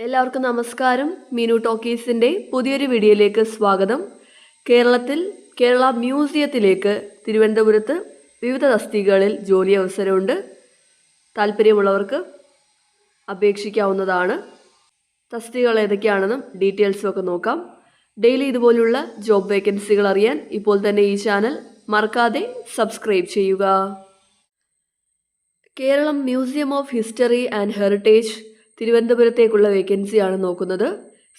എല്ലാവർക്കും നമസ്കാരം. മീനു ടോക്കീസിൻ്റെ പുതിയൊരു വീഡിയോയിലേക്ക് സ്വാഗതം. കേരള മ്യൂസിയത്തിലേക്ക് തിരുവനന്തപുരത്ത് വിവിധ തസ്തികകളിൽ ജോലി അവസരമുണ്ട്. താല്പര്യമുള്ളവർക്ക് അപേക്ഷിക്കാവുന്നതാണ്. തസ്തികകൾ ഏതൊക്കെയാണെന്നും ഡീറ്റെയിൽസും ഒക്കെ നോക്കാം. ഡെയിലി ഇതുപോലുള്ള ജോബ് വേക്കൻസികൾ അറിയാൻ ഇപ്പോൾ തന്നെ ഈ ചാനൽ മറക്കാതെ സബ്സ്ക്രൈബ് ചെയ്യുക. Keralam museum of history and heritage തിരുവനന്തപുരത്തേക്കുള്ള വേക്കൻസിയാണ് നോക്കുന്നത്.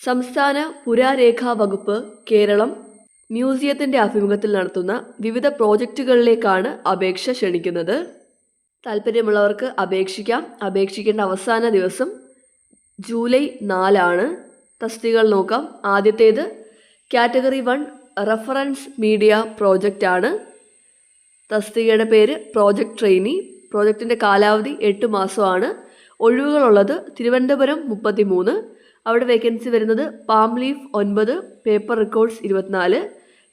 സംസ്ഥാന പുരാരേഖാ വകുപ്പ് കേരളം മ്യൂസിയത്തിൻ്റെ ആഭിമുഖ്യത്തിൽ നടത്തുന്ന വിവിധ പ്രോജക്റ്റുകളിലേക്കാണ് അപേക്ഷ ക്ഷണിക്കുന്നത്. താല്പര്യമുള്ളവർക്ക് അപേക്ഷിക്കാം. അപേക്ഷിക്കേണ്ട അവസാന ദിവസം ജൂലൈ 4 തസ്തികകൾ നോക്കാം. ആദ്യത്തേത് കാറ്റഗറി 1 റഫറൻസ് മീഡിയ പ്രോജക്റ്റാണ്. തസ്തികയുടെ പേര് പ്രോജക്റ്റ് ട്രെയിനി. പ്രോജക്റ്റിൻ്റെ കാലാവധി 8 മാസമാണ്. ഒഴിവുകളുള്ളത് തിരുവനന്തപുരം 33, അവിടെ വേക്കൻസി വരുന്നത് പാം ലീഫ് 9, പേപ്പർ റെക്കോർഡ്സ് 24,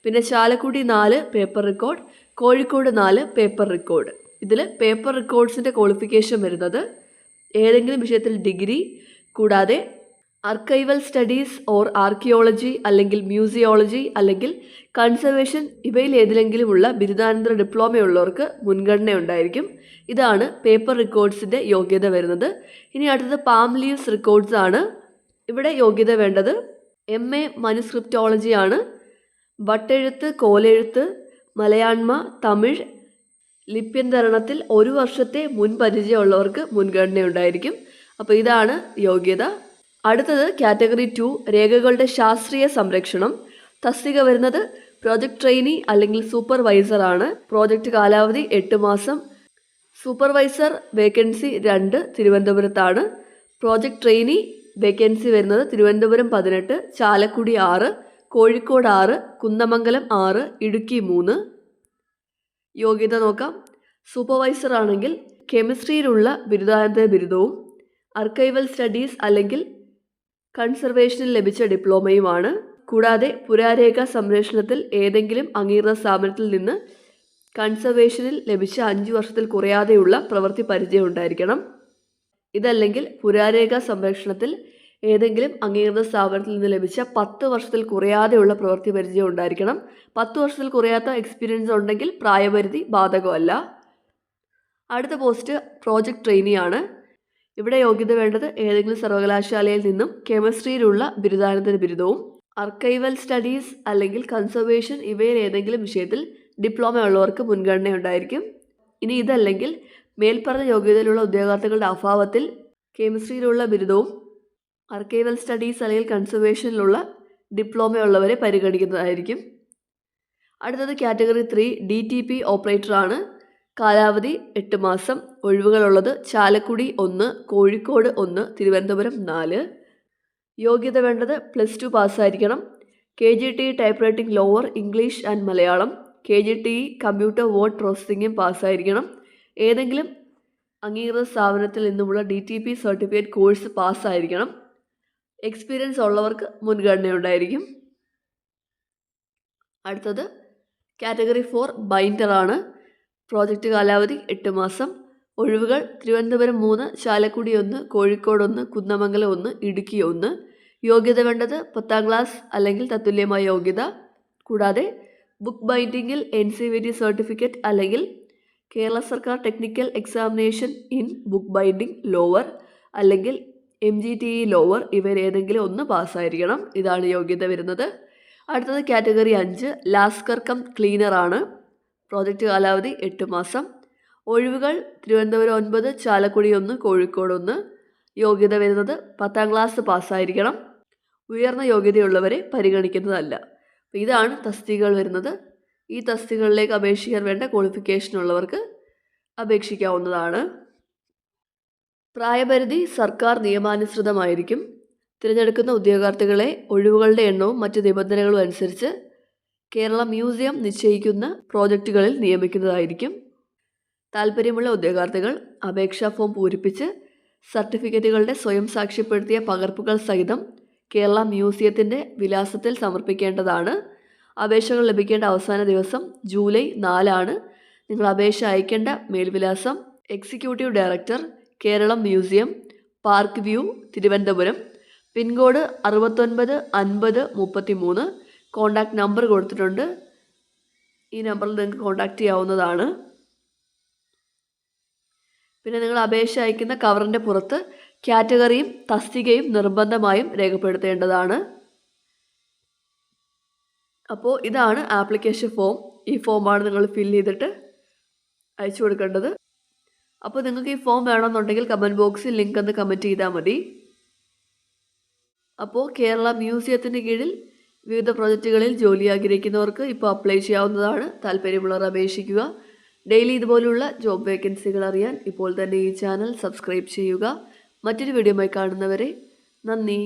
പിന്നെ Chalakudy 4 paper record, Kozhikode 4 paper record. ഇതിൽ പേപ്പർ റെക്കോർഡ്സിൻ്റെ ക്വാളിഫിക്കേഷൻ വരുന്നത് ഏതെങ്കിലും വിഷയത്തിൽ ഡിഗ്രി, കൂടാതെ ആർക്കൈവൽ സ്റ്റഡീസ് ഓർ ആർക്കിയോളജി അല്ലെങ്കിൽ മ്യൂസിയോളജി അല്ലെങ്കിൽ കൺസർവേഷൻ ഇവയിൽ ഏതിലെങ്കിലുമുള്ള ബിരുദാനന്തര ഡിപ്ലോമയുള്ളവർക്ക് മുൻഗണന ഉണ്ടായിരിക്കും. ഇതാണ് പേപ്പർ റെക്കോർഡ്സിൻ്റെ യോഗ്യത വരുന്നത്. ഇനി അടുത്തത് പാം ലീവ്സ് റെക്കോർഡ്സ് ആണ്. ഇവിടെ യോഗ്യത വേണ്ടത് MA മനുസ്ക്രിപ്റ്റോളജി ആണ്. വട്ടെഴുത്ത്, കോലെഴുത്ത്, മലയാണ്മ, തമിഴ് ലിപ്യന്തരണത്തിൽ 1 വർഷത്തെ മുൻപരിചയമുള്ളവർക്ക് മുൻഗണന ഉണ്ടായിരിക്കും. അപ്പോൾ ഇതാണ് യോഗ്യത. അടുത്തത് കാറ്റഗറി 2 രേഖകളുടെ ശാസ്ത്രീയ സംരക്ഷണം. തസ്തിക വരുന്നത് പ്രോജക്റ്റ് ട്രെയിനി അല്ലെങ്കിൽ സൂപ്പർവൈസർ ആണ്. പ്രോജക്റ്റ് കാലാവധി 8 മാസം. സൂപ്പർവൈസർ വേക്കൻസി 2 തിരുവനന്തപുരത്താണ്. പ്രോജക്റ്റ് ട്രെയിനി വേക്കൻസി വരുന്നത് തിരുവനന്തപുരം 18, ചാലക്കുടി 6, കോഴിക്കോട് 6, കുന്ദമംഗലം 6, ഇടുക്കി 3. യോഗ്യത നോക്കാം. സൂപ്പർവൈസർ ആണെങ്കിൽ കെമിസ്ട്രിയിലുള്ള ബിരുദാനന്തര ബിരുദവും ആർക്കൈവൽ സ്റ്റഡീസ് അല്ലെങ്കിൽ കൺസർവേഷനിൽ ലഭിച്ച ഡിപ്ലോമയുമാണ്. കൂടാതെ പുരാരേഖ സംരക്ഷണത്തിൽ ഏതെങ്കിലും അംഗീകൃത സ്ഥാപനത്തിൽ നിന്ന് കൺസർവേഷനിൽ ലഭിച്ച 5 വർഷത്തിൽ കുറയാതെയുള്ള പ്രവൃത്തി പരിചയം ഉണ്ടായിരിക്കണം. ഇതല്ലെങ്കിൽ പുരാരേഖ സംരക്ഷണത്തിൽ ഏതെങ്കിലും അംഗീകൃത സ്ഥാപനത്തിൽ നിന്ന് ലഭിച്ച 10 വർഷത്തിൽ കുറയാതെയുള്ള പ്രവൃത്തി പരിചയം ഉണ്ടായിരിക്കണം. 10 വർഷത്തിൽ കുറയാത്ത എക്സ്പീരിയൻസ് ഉണ്ടെങ്കിൽ പ്രായപരിധി ബാധകമല്ല. അടുത്ത പോസ്റ്റ് പ്രോജക്റ്റ് ട്രെയിനിയാണ്. ഇവിടെ യോഗ്യത വേണ്ടത് ഏതെങ്കിലും സർവകലാശാലയിൽ നിന്നും കെമിസ്ട്രിയിലുള്ള ബിരുദാനന്തര ബിരുദവും ആർക്കൈവൽ സ്റ്റഡീസ് അല്ലെങ്കിൽ കൺസർവേഷൻ ഇവയിൽ ഏതെങ്കിലും വിഷയത്തിൽ ഡിപ്ലോമ ഉള്ളവർക്ക് മുൻഗണന ഉണ്ടായിരിക്കും. ഇനി ഇതല്ലെങ്കിൽ മേൽപ്പറഞ്ഞ യോഗ്യതയിലുള്ള ഉദ്യോഗാർത്ഥികളുടെ അഭാവത്തിൽ കെമിസ്ട്രിയിലുള്ള ബിരുദവും ആർക്കൈവൽ സ്റ്റഡീസ് അല്ലെങ്കിൽ കൺസർവേഷനിലുള്ള ഡിപ്ലോമ ഉള്ളവരെ പരിഗണിക്കുന്നതായിരിക്കും. അടുത്തത് കാറ്റഗറി 3 DTP ഓപ്പറേറ്ററാണ്. കാലാവധി 8 മാസം. ഒഴിവുകളുള്ളത് ചാലക്കുടി 1, കോഴിക്കോട് 1, തിരുവനന്തപുരം 4. യോഗ്യത വേണ്ടത് +2 പാസ്സായിരിക്കണം. KGT type writing lower, English and Malayalam, KGT computer word പ്രോസസ്സിംഗും പാസ്സായിരിക്കണം. ഏതെങ്കിലും അംഗീകൃത സ്ഥാപനത്തിൽ നിന്നുമുള്ള DTP സർട്ടിഫിക്കറ്റ് കോഴ്സ് പാസ്സായിരിക്കണം. എക്സ്പീരിയൻസ് ഉള്ളവർക്ക് മുൻഗണന ഉണ്ടായിരിക്കും. അടുത്തത് കാറ്റഗറി 4 ബൈൻഡറാണ്. പ്രോജക്റ്റ് കാലാവധി 8 മാസം. ഒഴിവുകൾ തിരുവനന്തപുരം 3, ചാലക്കുടി 1, കോഴിക്കോട് 1, കുന്ദമംഗലം 1, ഇടുക്കി 1. യോഗ്യത വേണ്ടത് 10ാം ക്ലാസ് അല്ലെങ്കിൽ തത്തുല്യമായ യോഗ്യത. കൂടാതെ ബുക്ക് ബൈൻഡിങ്ങിൽ NCVT സർട്ടിഫിക്കറ്റ് അല്ലെങ്കിൽ കേരള സർക്കാർ technical examination in book binding lower അല്ലെങ്കിൽ MGTE ലോവർ ഇവയിൽ ഏതെങ്കിലും ഒന്ന് പാസ്സായിരിക്കണം. ഇതാണ് യോഗ്യത വരുന്നത്. അടുത്തത് കാറ്റഗറി 5 ലാസ്കർ കം ക്ലീനറാണ്. പ്രോജക്റ്റ് കാലാവധി 8 മാസം. ഒഴിവുകൾ തിരുവനന്തപുരം 9, ചാലക്കുടി 1, കോഴിക്കോട് 1. യോഗ്യത വരുന്നത് 10ാം ക്ലാസ് പാസ്സായിരിക്കണം. ഉയർന്ന യോഗ്യതയുള്ളവരെ പരിഗണിക്കുന്നതല്ല. ഇതാണ് തസ്തികകൾ വരുന്നത്. ഈ തസ്തികകളിലേക്ക് അപേക്ഷിക്കാൻ വേണ്ട ക്വാളിഫിക്കേഷൻ ഉള്ളവർക്ക് അപേക്ഷിക്കാവുന്നതാണ്. പ്രായപരിധി സർക്കാർ നിയമാനുസൃതമായിരിക്കും. തിരഞ്ഞെടുക്കുന്ന ഉദ്യോഗാർത്ഥികളെ ഒഴിവുകളുടെ എണ്ണവും മറ്റ് നിബന്ധനകളും അനുസരിച്ച് കേരള മ്യൂസിയം നിശ്ചയിക്കുന്ന പ്രോജക്റ്റുകളിൽ നിയമിക്കുന്നതായിരിക്കും. താല്പര്യമുള്ള ഉദ്യോഗാർത്ഥികൾ അപേക്ഷാ ഫോം പൂരിപ്പിച്ച് സർട്ടിഫിക്കറ്റുകളുടെ സ്വയം സാക്ഷ്യപ്പെടുത്തിയ പകർപ്പുകൾ സഹിതം കേരള മ്യൂസിയത്തിൻ്റെ വിലാസത്തിൽ സമർപ്പിക്കേണ്ടതാണ്. അപേക്ഷകൾ ലഭിക്കേണ്ട അവസാന ദിവസം ജൂലൈ 4. നിങ്ങൾ അപേക്ഷ അയക്കേണ്ട മേൽവിലാസം executive director, Keralam museum, park view, Thiruvananthapuram pin code 695033. Contact number കൊടുത്തിട്ടുണ്ട്. ഈ നമ്പറിൽ നിങ്ങൾക്ക് കോൺടാക്റ്റ് ചെയ്യാവുന്നതാണ്. പിന്നെ നിങ്ങൾ അപേക്ഷ അയക്കുന്ന കവറിൻ്റെ പുറത്ത് കാറ്റഗറിയും തസ്തികയും നിർബന്ധമായും രേഖപ്പെടുത്തേണ്ടതാണ്. അപ്പോൾ ഇതാണ് ആപ്ലിക്കേഷൻ ഫോം. ഈ ഫോമാണ് നിങ്ങൾ ഫില്ല് ചെയ്തിട്ട് അയച്ചു കൊടുക്കേണ്ടത്. അപ്പോൾ നിങ്ങൾക്ക് ഈ ഫോം വേണമെന്നുണ്ടെങ്കിൽ കമൻറ്റ് ബോക്സിൽ ലിങ്ക് ഒന്ന് കമൻറ്റ് ചെയ്താൽ മതി. അപ്പോൾ കേരള മ്യൂസിയത്തിൻ്റെ കീഴിൽ വിവിധ പ്രൊജക്റ്റുകളിൽ ജോലി ആഗ്രഹിക്കുന്നവർക്ക് ഇപ്പോൾ അപ്ലൈ ചെയ്യാവുന്നതാണ്. താല്പര്യമുള്ളവർ അപേക്ഷിക്കുക. ഡെയിലി ഇതുപോലുള്ള ജോബ് വേക്കൻസികൾ അറിയാൻ ഇപ്പോൾ തന്നെ ഈ ചാനൽ സബ്സ്ക്രൈബ് ചെയ്യുക. മറ്റൊരു വീഡിയോയുമായി കാണുന്നവരെ നന്ദി.